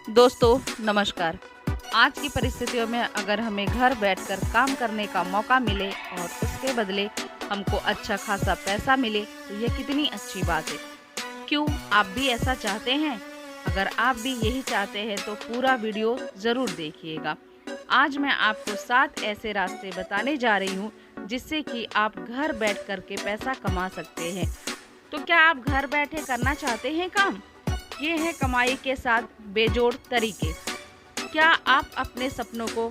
दोस्तों नमस्कार। आज की परिस्थितियों में अगर हमें घर बैठकर काम करने का मौका मिले और उसके बदले हमको अच्छा खासा पैसा मिले तो यह कितनी अच्छी बात है। क्यों आप भी ऐसा चाहते हैं? अगर आप भी यही चाहते हैं तो पूरा वीडियो ज़रूर देखिएगा। आज मैं आपको 7 ऐसे रास्ते बताने जा रही हूँ जिससे कि आप घर बैठ कर के पैसा कमा सकते हैं। तो क्या आप घर बैठे करना चाहते हैं काम? ये है कमाई के साथ बेजोड़ तरीके। क्या आप अपने सपनों को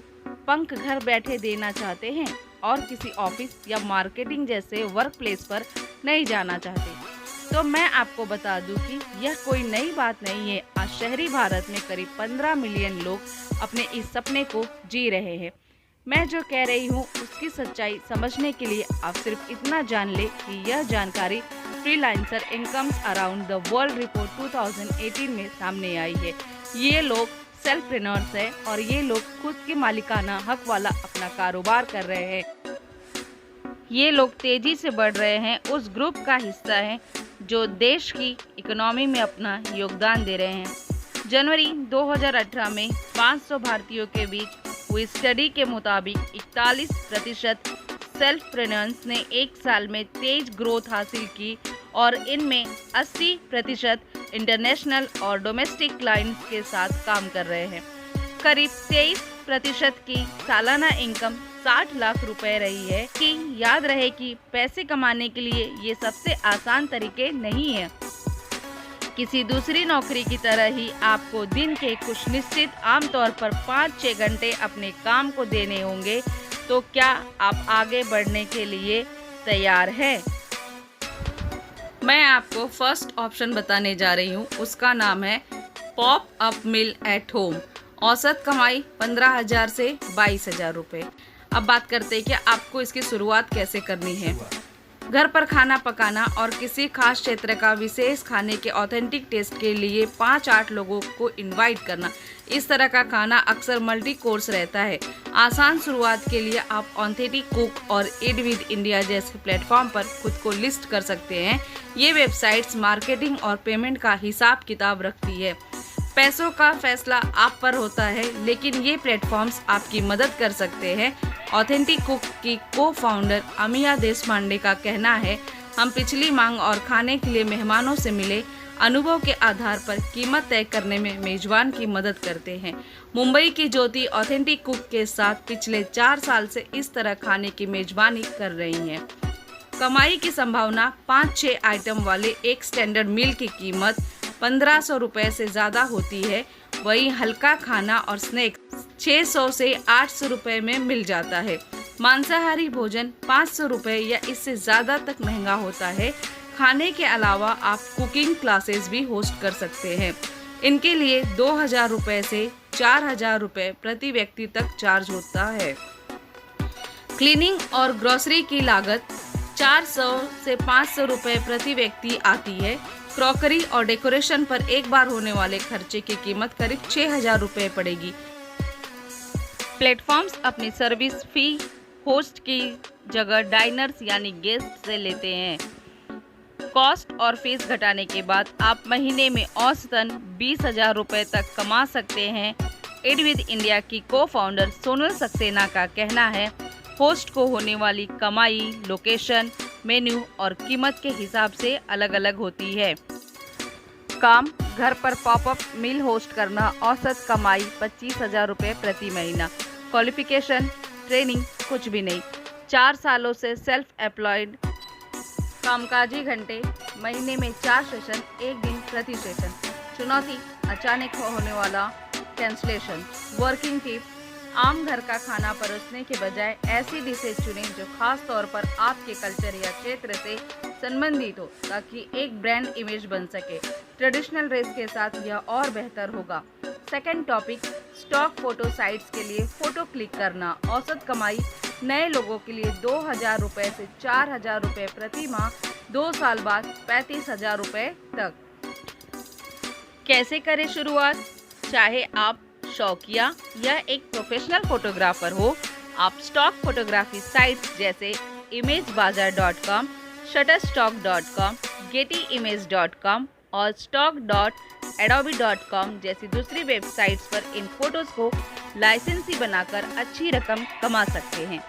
पंख घर बैठे देना चाहते हैं और किसी ऑफिस या मार्केटिंग जैसे वर्क प्लेस पर नहीं जाना चाहते? तो मैं आपको बता दूं कि यह कोई नई बात नहीं है। आज शहरी भारत में करीब 15 मिलियन लोग अपने इस सपने को जी रहे हैं। मैं जो कह रही हूँ उसकी सच्चाई समझने के लिए आप सिर्फ इतना जान ले कि यह जानकारी freelancer incomes around the world report 2018 में सामने आई है। ये लोग सेल्फप्रेन्योर्स हैं और ये लोग खुद के मालिकाना हक वाला अपना कारोबार कर रहे हैं। ये लोग तेजी से बढ़ रहे हैं, उस ग्रुप का हिस्सा हैं जो देश की इकोनॉमी में अपना योगदान दे रहे हैं। जनवरी 2018 में 500 भारतीयों के बीच हुई स्टडी के मुताबिक 41% सेल्फप्रेन्योर्स ने एक साल में तेज ग्रोथ हासिल की और इनमें 80% इंटरनेशनल और डोमेस्टिक क्लाइंट्स के साथ काम कर रहे हैं। करीब 23% की सालाना इनकम 60 लाख रुपए रही है। कि याद रहे कि पैसे कमाने के लिए ये सबसे आसान तरीके नहीं है। किसी दूसरी नौकरी की तरह ही आपको दिन के कुछ निश्चित आमतौर पर 5-6 घंटे अपने काम को देने होंगे। तो क्या आप आगे बढ़ने के लिए तैयार हैं? मैं आपको फर्स्ट ऑप्शन बताने जा रही हूँ, उसका नाम है pop up mill at home. औसत कमाई 15,000 से 22,000 रुपये। अब बात करते हैं कि आपको इसकी शुरुआत कैसे करनी है। घर पर खाना पकाना और किसी खास क्षेत्र का विशेष खाने के ऑथेंटिक टेस्ट के लिए 5-8 लोगों को इनवाइट करना। इस तरह का खाना अक्सर मल्टी कोर्स रहता है। आसान शुरुआत के लिए आप ऑथेंटिक कुक और ईट विद इंडिया जैसे प्लेटफॉर्म पर खुद को लिस्ट कर सकते हैं। ये वेबसाइट्स मार्केटिंग और पेमेंट का हिसाब किताब रखती है। पैसों का फैसला आप पर होता है, लेकिन ये प्लेटफॉर्म्स आपकी मदद कर सकते हैं। ऑथेंटिक कुक की को-फाउंडर अमिया देशपांडे का कहना है, हम पिछली मांग और खाने के लिए मेहमानों से मिले अनुभव के आधार पर कीमत तय करने में मेजबान की मदद करते हैं। मुंबई की ज्योति ऑथेंटिक कुक के साथ पिछले 4 साल से इस तरह खाने की मेजबानी कर रही हैं। कमाई की संभावना 5-6 आइटम वाले एक स्टैंडर्ड मील की कीमत 1500 रुपये से ज़्यादा होती है। वहीं हल्का खाना और स्नैक्स 600 से 800 रुपये में मिल जाता है। मांसाहारी भोजन 500 रुपये या इससे ज़्यादा तक महंगा होता है। खाने के अलावा आप कुकिंग क्लासेस भी होस्ट कर सकते हैं। इनके लिए 2,000 रुपये से 4,000 रुपये प्रति व्यक्ति तक चार्ज होता है। क्लीनिंग और ग्रोसरी की लागत 400 से 500 रुपये प्रति व्यक्ति आती है। क्रॉकरी और डेकोरेशन पर एक बार होने वाले खर्चे की कीमत करीब 6,000 रुपये पड़ेगी। प्लेटफॉर्म्स अपनी सर्विस फी होस्ट की जगह डाइनर्स यानी गेस्ट से लेते हैं। कॉस्ट और फीस घटाने के बाद आप महीने में औसतन 20,000 रुपये तक कमा सकते हैं। ईट विद इंडिया की को-फाउंडर सोनल सक्सेना का कहना है, होस्ट को होने वाली कमाई लोकेशन, मेन्यू और कीमत के हिसाब से अलग अलग होती है। काम घर पर पॉपअप मील होस्ट करना, औसत कमाई 25,000 रुपये प्रति महीना। क्वालिफिकेशन ट्रेनिंग कुछ भी नहीं। 4 सालों से सेल्फ एम्प्लॉयड। कामकाजी घंटे महीने में 4 सेशन, 1 दिन प्रति सेशन। चुनौती अचानक होने वाला कैंसलेशन। वर्किंग टिप, आम घर का खाना परोसने के बजाय ऐसी डिशेज चुनें जो खास तौर पर आपके कल्चर या क्षेत्र से संबंधित हो ताकि एक ब्रांड इमेज बन सके। ट्रेडिशनल ड्रेस के साथ यह और बेहतर होगा। Second topic, stock photo sites के लिए फ़ोटो क्लिक करना। औसत कमाई नए लोगों के लिए 2,000 रुपये से 4,000 रुपये प्रति माह, 2 साल बाद 35,000 रुपये तक। कैसे करें शुरुआत? चाहे आप शौकिया या एक प्रोफेशनल फोटोग्राफर हो, आप स्टॉक फोटोग्राफी साइट्स जैसे imagebazaar.com, shutterstock.com, gettyimages.com और stock.com adobe.com जैसी दूसरी वेबसाइट्स पर इन फोटोज को लाइसेंसी बनाकर अच्छी रकम कमा सकते हैं।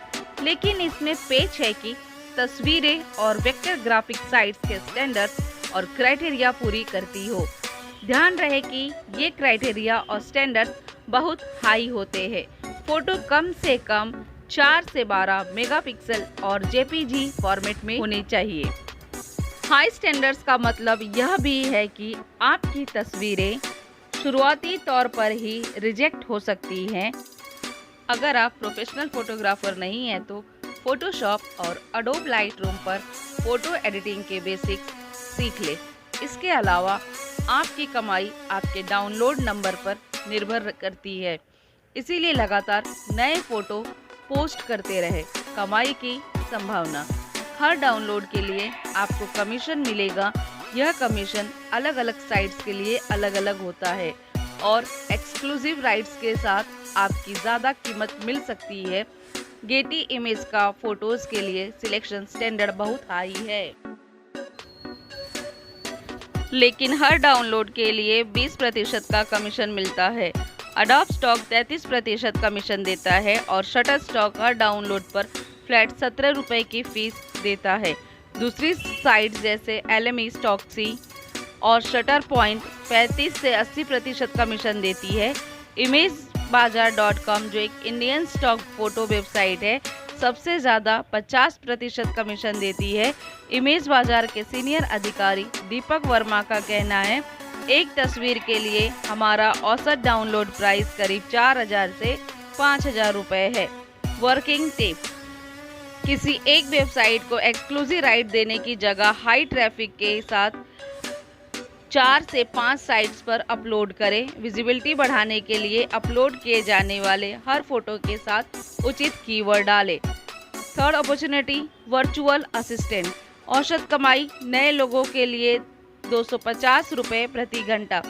लेकिन इसमें पेच है कि तस्वीरें और वेक्टर ग्राफिक साइट्स के स्टैंडर्ड्स और क्राइटेरिया पूरी करती हो। ध्यान रहे कि ये क्राइटेरिया और स्टैंडर्ड्स बहुत हाई होते हैं। फोटो कम से कम 4 से 12 मेगापिक्सल और जेपीजी फॉर्मेट में होनी चाहिए। हाई स्टैंडर्ड्स का मतलब यह भी है कि आपकी तस्वीरें शुरुआती तौर पर ही रिजेक्ट हो सकती हैं। अगर आप प्रोफेशनल फोटोग्राफर नहीं हैं तो फोटोशॉप और एडोब लाइटरूम पर फोटो एडिटिंग के बेसिक्स सीख लें। इसके अलावा आपकी कमाई आपके डाउनलोड नंबर पर निर्भर करती है, इसीलिए लगातार नए फोटो पोस्ट करते रहे। कमाई की संभावना, हर डाउनलोड के लिए आपको कमीशन मिलेगा। यह कमीशन अलग अलग साइट्स के लिए अलग अलग होता है और एक्सक्लूसिव राइट्स के साथ आपकी ज़्यादा कीमत मिल सकती है। गेटी इमेज का फोटोज के लिए सिलेक्शन स्टैंडर्ड बहुत हाई है, लेकिन हर डाउनलोड के लिए 20% का कमीशन मिलता है। एडोब स्टॉक 33% कमीशन देता है और शटर स्टॉक हर डाउनलोड पर फ्लैट 17 रुपये की फीस देता है। दूसरी साइट जैसे LME स्टॉक्सी और शटर पॉइंट 35 से 80% कमीशन देती है। imagebazaar.com जो एक इंडियन स्टॉक फोटो वेबसाइट है, सबसे ज़्यादा 50% कमीशन देती है। इमेज बाजार के सीनियर अधिकारी दीपक वर्मा का कहना है, एक तस्वीर के लिए हमारा औसत डाउनलोड प्राइस करीब 4000 से 5000 रुपये है। वर्किंग टिप, किसी एक वेबसाइट को एक्सक्लूसिव राइट देने की जगह हाई ट्रैफिक के साथ 4 से 5 साइट्स पर अपलोड करें। विजिबिलिटी बढ़ाने के लिए अपलोड किए जाने वाले हर फोटो के साथ उचित कीवर्ड डालें। Third opportunity, virtual assistant. औसत कमाई नए लोगों के लिए 250 रुपये प्रति घंटा,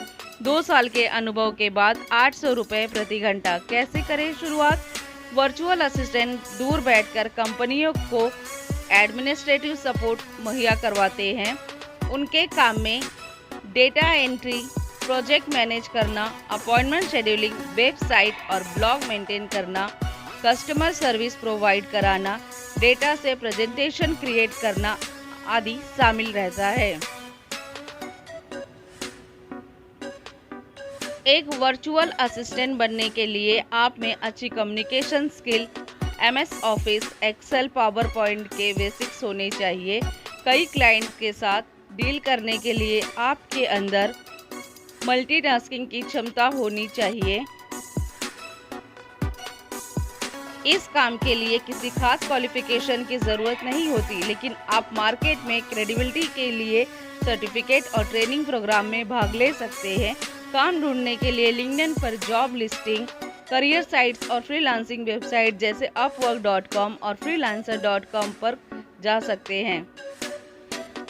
2 साल के अनुभव के बाद 800 रुपये प्रति घंटा। कैसे करें शुरुआत? वर्चुअल असिस्टेंट दूर बैठकर कंपनियों को एडमिनिस्ट्रेटिव सपोर्ट मुहैया करवाते हैं। उनके काम में डेटा एंट्री, प्रोजेक्ट मैनेज करना, अपॉइंटमेंट शेड्यूलिंग, वेबसाइट और ब्लॉग मेंटेन करना, कस्टमर सर्विस प्रोवाइड कराना, डेटा से प्रेजेंटेशन क्रिएट करना आदि शामिल रहता है। एक वर्चुअल असिस्टेंट बनने के लिए आप में अच्छी communication skill, MS Office, Excel, PowerPoint के बेसिक्स होने चाहिए। कई क्लाइंट्स के साथ डील करने के लिए आपके अंदर मल्टीटास्किंग की क्षमता होनी चाहिए। इस काम के लिए किसी खास क्वालिफिकेशन की ज़रूरत नहीं होती, लेकिन आप मार्केट में क्रेडिबिलिटी के लिए सर्टिफिकेट और ट्रेनिंग प्रोग्राम में भाग ले सकते हैं। काम ढूंढने के लिए लिंक्डइन पर जॉब लिस्टिंग, करियर साइट्स और फ्रीलांसिंग वेबसाइट जैसे upwork.com और freelancer.com पर जा सकते हैं।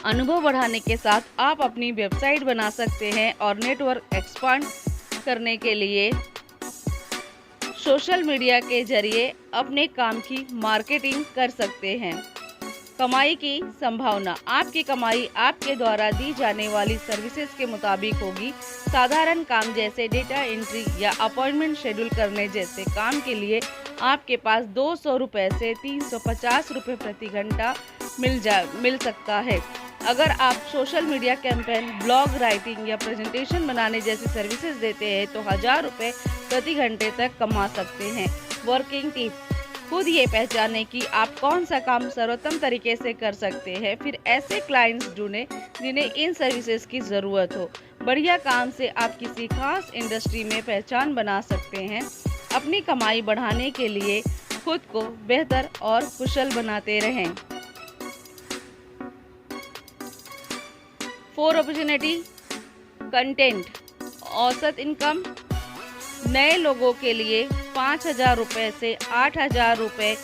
अनुभव बढ़ाने के साथ आप अपनी वेबसाइट बना सकते हैं और नेटवर्क एक्सपांड करने के लिए सोशल मीडिया के जरिए अपने काम की मार्केटिंग कर सकते हैं। कमाई की संभावना, आपकी कमाई आपके द्वारा दी जाने वाली सर्विसेज के मुताबिक होगी। साधारण काम जैसे डेटा एंट्री या अपॉइंटमेंट शेड्यूल करने जैसे काम के लिए आपके पास 200 रुपये से 350 रुपये प्रति घंटा मिल सकता है। अगर आप social media campaign, blog writing या प्रेजेंटेशन बनाने जैसी सर्विसेज देते हैं तो 1000 रुपये प्रति घंटे तक कमा सकते हैं। वर्किंग टिप, खुद ये पहचानें कि आप कौन सा काम सर्वोत्तम तरीके से कर सकते हैं, फिर ऐसे क्लाइंट्स ढूंढें जिन्हें इन सर्विसेज की ज़रूरत हो। बढ़िया काम से आप किसी खास इंडस्ट्री में पहचान बना सकते हैं। अपनी कमाई बढ़ाने के लिए खुद को बेहतर और कुशल बनाते रहें। 4 अपॉर्चुनिटी कंटेंट। औसत इनकम नए लोगों के लिए 5000 रुपये से 8000 रुपये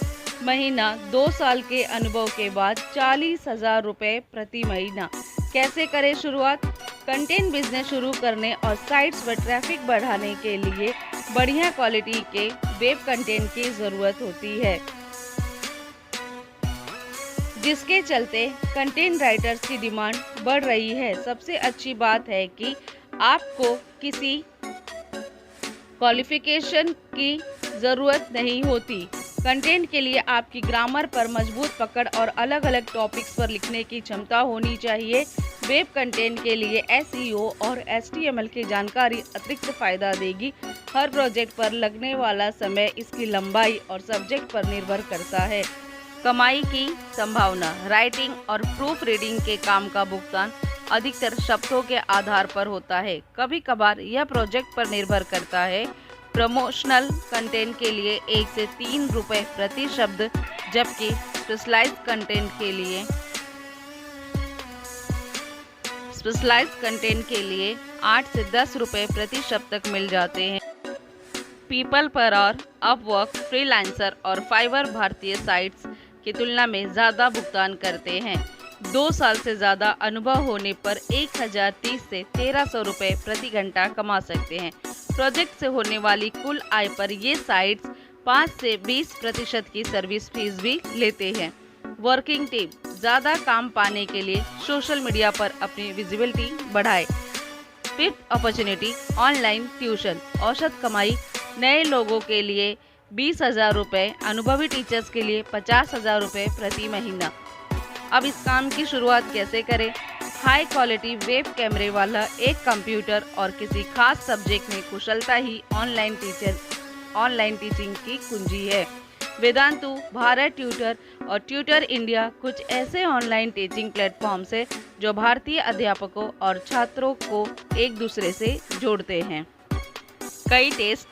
महीना, 2 साल के अनुभव के बाद 40,000 रुपये प्रति महीना। कैसे करें शुरुआत? कंटेंट बिजनेस शुरू करने और साइट्स पर ट्रैफिक बढ़ाने के लिए बढ़िया क्वालिटी के वेब कंटेंट की ज़रूरत होती है, जिसके चलते कंटेंट राइटर्स की डिमांड बढ़ रही है। सबसे अच्छी बात है कि आपको किसी क्वालिफिकेशन की ज़रूरत नहीं होती। कंटेंट के लिए आपकी ग्रामर पर मजबूत पकड़ और अलग अलग टॉपिक्स पर लिखने की क्षमता होनी चाहिए। वेब कंटेंट के लिए SEO और HTML की जानकारी अतिरिक्त फ़ायदा देगी। हर प्रोजेक्ट पर लगने वाला समय इसकी लंबाई और सब्जेक्ट पर निर्भर करता है। कमाई की संभावना। राइटिंग और प्रूफ रीडिंग के काम का भुगतान अधिकतर शब्दों के आधार पर होता है। कभी कभार यह प्रोजेक्ट पर निर्भर करता है। प्रमोशनल कंटेंट के लिए 1 से 3 रुपये प्रति शब्द, जबकि स्पेशलाइज्ड कंटेंट के लिए 8 से 10 रुपये प्रति शब्द तक मिल जाते हैं। पीपल पर और अपवर्क, फ्रीलांसर और फाइवर भारतीय साइट्स की तुलना में ज़्यादा भुगतान करते हैं। 2 साल से ज़्यादा अनुभव होने पर 1030 से 1300 रुपये प्रति घंटा कमा सकते हैं। प्रोजेक्ट से होने वाली कुल आय पर ये साइट्स 5 से 20% की सर्विस फीस भी लेते हैं। Working tip. ज़्यादा काम पाने के लिए सोशल मीडिया पर अपनी विजिबिलिटी बढ़ाएं। Fifth opportunity, online tuition. औसत कमाई नए लोगों के लिए 20,000 रुपये, अनुभवी टीचर्स के लिए 50,000 रुपये प्रति महीना। अब इस काम की शुरुआत कैसे करें? हाई क्वालिटी वेब कैमरे वाला एक कंप्यूटर और किसी खास सब्जेक्ट में कुशलता ही ऑनलाइन टीचिंग की कुंजी है। वेदांतु, भारत ट्यूटर और ट्यूटर इंडिया कुछ ऐसे ऑनलाइन टीचिंग प्लेटफॉर्म्स हैं जो भारतीय अध्यापकों और छात्रों को एक दूसरे से जोड़ते हैं। कई टेस्ट,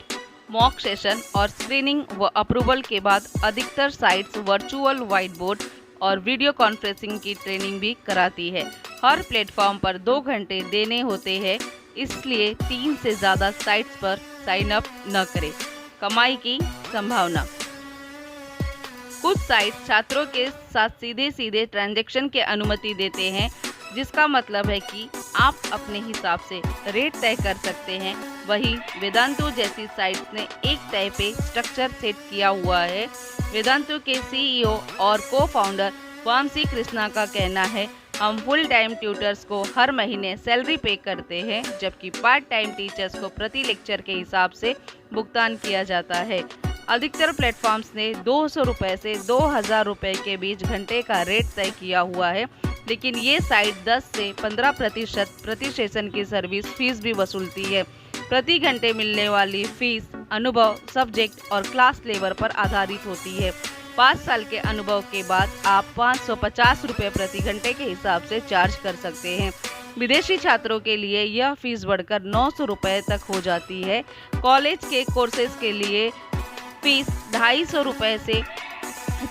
मॉक सेशन और स्क्रीनिंग व अप्रूवल के बाद अधिकतर साइट्स वर्चुअल व्हाइट बोर्ड और वीडियो कॉन्फ्रेंसिंग की ट्रेनिंग भी कराती है। हर प्लेटफॉर्म पर 2 घंटे देने होते हैं, इसलिए 3 से ज़्यादा साइट्स पर साइन अप न करें। कमाई की संभावना। कुछ साइट्स छात्रों के साथ सीधे ट्रांजैक्शन की अनुमति देते हैं, जिसका मतलब है कि आप अपने हिसाब से रेट तय कर सकते हैं। वहीं वेदांतु जैसी साइट्स ने एक तय पे स्ट्रक्चर सेट किया हुआ है। वेदांतु के CEO और को-फाउंडर वामसी कृष्णा का कहना है, हम फुल टाइम ट्यूटर्स को हर महीने सैलरी पे करते हैं, जबकि पार्ट टाइम टीचर्स को प्रति लेक्चर के हिसाब से भुगतान किया जाता है। अधिकतर प्लेटफॉर्म्स ने 200 रुपये से 2000 रुपये के बीच घंटे का रेट तय किया हुआ है, लेकिन ये साइट 10 से 15% प्रति सेशन की सर्विस फीस भी वसूलती है। प्रति घंटे मिलने वाली फीस अनुभव, सब्जेक्ट और क्लास लेवल पर आधारित होती है। 5 साल के अनुभव के बाद आप 550 रुपये प्रति घंटे के हिसाब से चार्ज कर सकते हैं। विदेशी छात्रों के लिए यह फीस बढ़कर 900 रुपये तक हो जाती है। कॉलेज के कोर्सेज के लिए फीस 250 रुपये से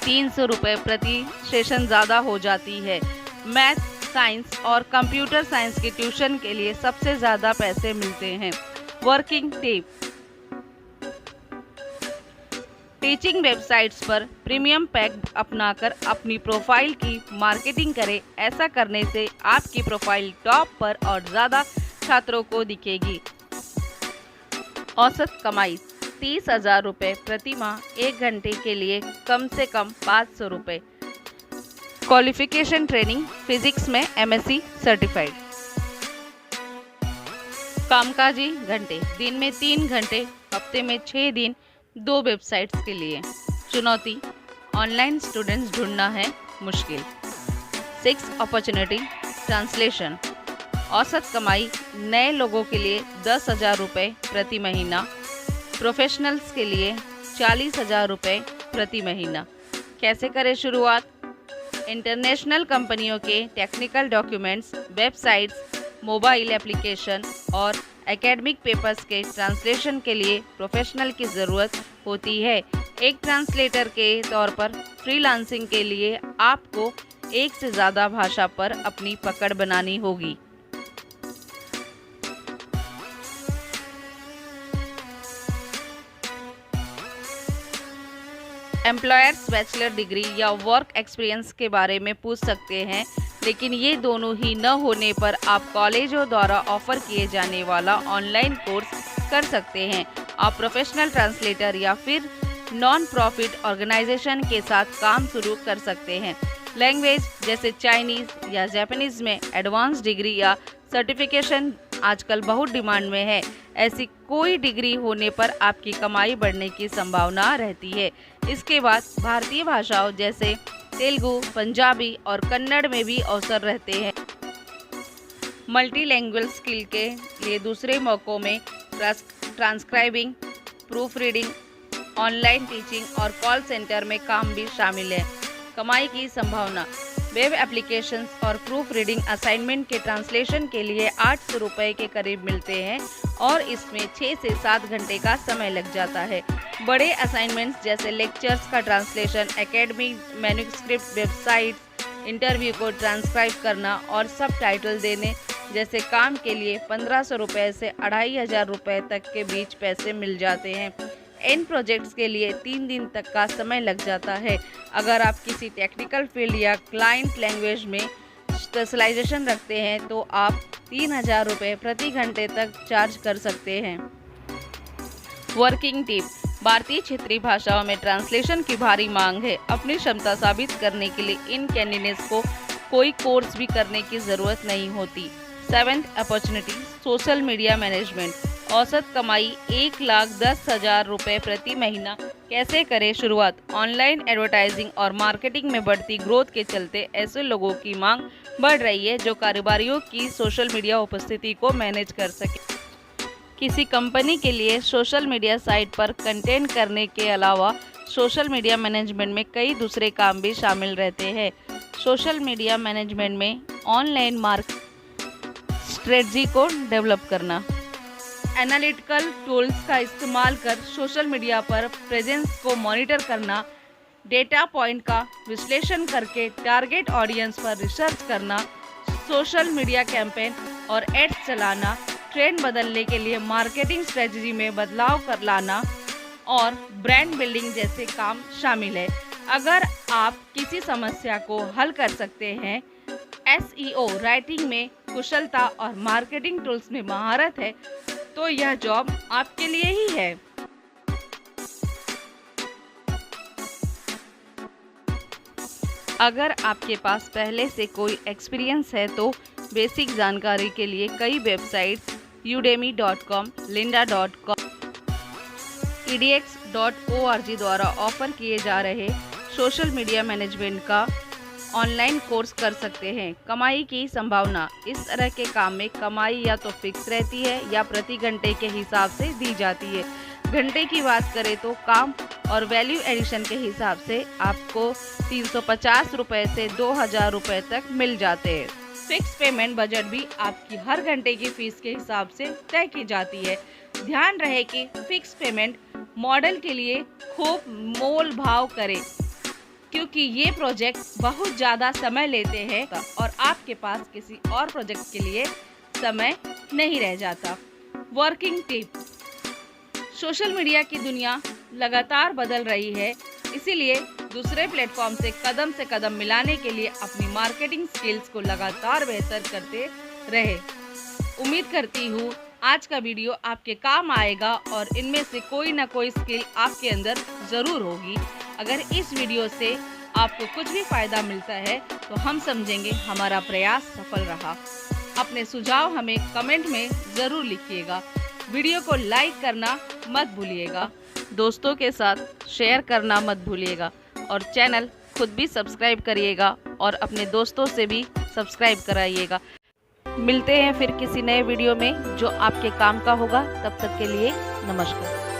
300 रुपये प्रति सेशन ज़्यादा हो जाती है। मैथ, साइंस और कंप्यूटर साइंस की ट्यूशन के लिए सबसे ज़्यादा पैसे मिलते हैं। Working tip. टीचिंग वेबसाइट्स पर प्रीमियम पैक अपनाकर अपनी प्रोफाइल की मार्केटिंग करें। ऐसा करने से आपकी प्रोफाइल टॉप पर और ज़्यादा छात्रों को दिखेगी। औसत कमाई 30,000 रुपये प्रति माह, 1 घंटे के लिए कम से कम 500 रुपये। क्वालिफिकेशन ट्रेनिंग, फिजिक्स में MSc सर्टिफाइड। कामकाजी घंटे, दिन में 3 घंटे, हफ्ते में 6 दिन, 2 वेबसाइट्स के लिए। चुनौती, ऑनलाइन स्टूडेंट्स ढूंढना है मुश्किल। 6 अपॉर्चुनिटी, ट्रांसलेशन। औसत कमाई नए लोगों के लिए 10,000 रुपये प्रति महीना, प्रोफेशनल्स के लिए 40,000 रुपये प्रति महीना। कैसे करें शुरुआत? इंटरनेशनल कंपनियों के technical documents, websites, mobile application और एकेडमिक पेपर्स के ट्रांसलेशन के लिए प्रोफेशनल की ज़रूरत होती है। एक ट्रांसलेटर के तौर पर फ्रीलांसिंग के लिए आपको 1 से ज़्यादा भाषा पर अपनी पकड़ बनानी होगी। एम्प्लॉयर्स बैचलर डिग्री या वर्क एक्सपीरियंस के बारे में पूछ सकते हैं, लेकिन ये दोनों ही न होने पर आप कॉलेजों द्वारा ऑफर किए जाने वाला ऑनलाइन कोर्स कर सकते हैं। आप प्रोफेशनल ट्रांसलेटर या फिर नॉन प्रॉफिट ऑर्गेनाइजेशन के साथ काम शुरू कर सकते हैं। लैंग्वेज जैसे चाइनीज़ या जापानीज़ में एडवांस डिग्री या सर्टिफिकेशन आजकल बहुत डिमांड में है। ऐसी कोई डिग्री होने पर आपकी कमाई बढ़ने की संभावना रहती है। इसके बाद भारतीय भाषाओं जैसे तेलुगु, पंजाबी और कन्नड़ में भी अवसर रहते हैं। मल्टीलैंग्वेज स्किल के लिए दूसरे मौक़ों में transcribing, proof reading, online teaching और कॉल सेंटर में काम भी शामिल है। कमाई की संभावना, वेब एप्लीकेशंस और प्रूफ रीडिंग असाइनमेंट के ट्रांसलेशन के लिए 800 रुपये के करीब मिलते हैं और इसमें 6 से 7 घंटे का समय लग जाता है। बड़े असाइनमेंट्स जैसे लेक्चर्स का translation, academic manuscript, websites, interview को ट्रांसक्राइब करना और सब टाइटल देने जैसे काम के लिए 1500 रुपये से 2500 रुपये तक के बीच पैसे मिल जाते हैं। इन प्रोजेक्ट्स के लिए 3 दिन तक का समय लग जाता है। अगर आप किसी टेक्निकल फील्ड या क्लाइंट लैंग्वेज में स्पेशलाइजेशन रखते हैं तो आप 3000 रुपये प्रति घंटे तक चार्ज कर सकते हैं। वर्किंग टिप, भारतीय क्षेत्रीय भाषाओं में ट्रांसलेशन की भारी मांग है। अपनी क्षमता साबित करने के लिए इन कैंडिडेट्स को कोई कोर्स भी करने की ज़रूरत नहीं होती। 7th opportunity, social media management. औसत कमाई 1,10,000 रुपये प्रति महीना। कैसे करें शुरुआत? ऑनलाइन एडवर्टाइजिंग और मार्केटिंग में बढ़ती ग्रोथ के चलते ऐसे लोगों की मांग बढ़ रही है जो कारोबारियों की सोशल मीडिया उपस्थिति को मैनेज कर सके। किसी कंपनी के लिए सोशल मीडिया साइट पर कंटेंट करने के अलावा सोशल मीडिया मैनेजमेंट में कई दूसरे काम भी शामिल रहते हैं। सोशल मीडिया मैनेजमेंट में ऑनलाइन मार्केटिंग स्ट्रेटजी को डेवलप करना, एनालिटिकल टूल्स का इस्तेमाल कर सोशल मीडिया पर प्रेजेंस को मॉनिटर करना, डेटा पॉइंट का विश्लेषण करके टारगेट ऑडियंस पर रिसर्च करना, सोशल मीडिया कैंपेन और एड्स चलाना, ट्रेंड बदलने के लिए मार्केटिंग स्ट्रेटजी में बदलाव कर लाना और ब्रांड बिल्डिंग जैसे काम शामिल है। अगर आप किसी समस्या को हल कर सकते हैं, SEO राइटिंग में कुशलता और मार्केटिंग टूल्स में महारत है, तो यह जॉब आपके लिए ही है। अगर आपके पास पहले से कोई एक्सपीरियंस है तो बेसिक जानकारी के लिए कई वेबसाइट्स udemy.com, lynda.com, edx.org द्वारा ऑफर किए जा रहे सोशल मीडिया मैनेजमेंट का ऑनलाइन कोर्स कर सकते हैं। कमाई की संभावना, इस तरह के काम में कमाई या तो फिक्स रहती है या प्रति घंटे के हिसाब से दी जाती है। घंटे की बात करें तो काम और वैल्यू एडिशन के हिसाब से आपको 350 रुपये से 2000 रुपये तक मिल जाते हैं। फिक्स पेमेंट बजट भी आपकी हर घंटे की फीस के हिसाब से तय की जाती है। ध्यान रहे कि फिक्स पेमेंट मॉडल के लिए खूब मोल भाव करें, क्योंकि ये प्रोजेक्ट बहुत ज़्यादा समय लेते हैं और आपके पास किसी और प्रोजेक्ट के लिए समय नहीं रह जाता। वर्किंग टिप, सोशल मीडिया की दुनिया लगातार बदल रही है, इसीलिए दूसरे प्लेटफॉर्म से कदम मिलाने के लिए अपनी मार्केटिंग स्किल्स को लगातार बेहतर करते रहे। उम्मीद करती हूँ आज का वीडियो आपके काम आएगा और इनमें से कोई ना कोई स्किल आपके अंदर ज़रूर होगी। अगर इस वीडियो से आपको कुछ भी फ़ायदा मिलता है तो हम समझेंगे हमारा प्रयास सफल रहा। अपने सुझाव हमें कमेंट में ज़रूर लिखिएगा। वीडियो को लाइक करना मत भूलिएगा, दोस्तों के साथ शेयर करना मत भूलिएगा और चैनल खुद भी सब्सक्राइब करिएगा और अपने दोस्तों से भी सब्सक्राइब कराइएगा। मिलते हैं फिर किसी नए वीडियो में जो आपके काम का होगा। तब तक के लिए नमस्कार।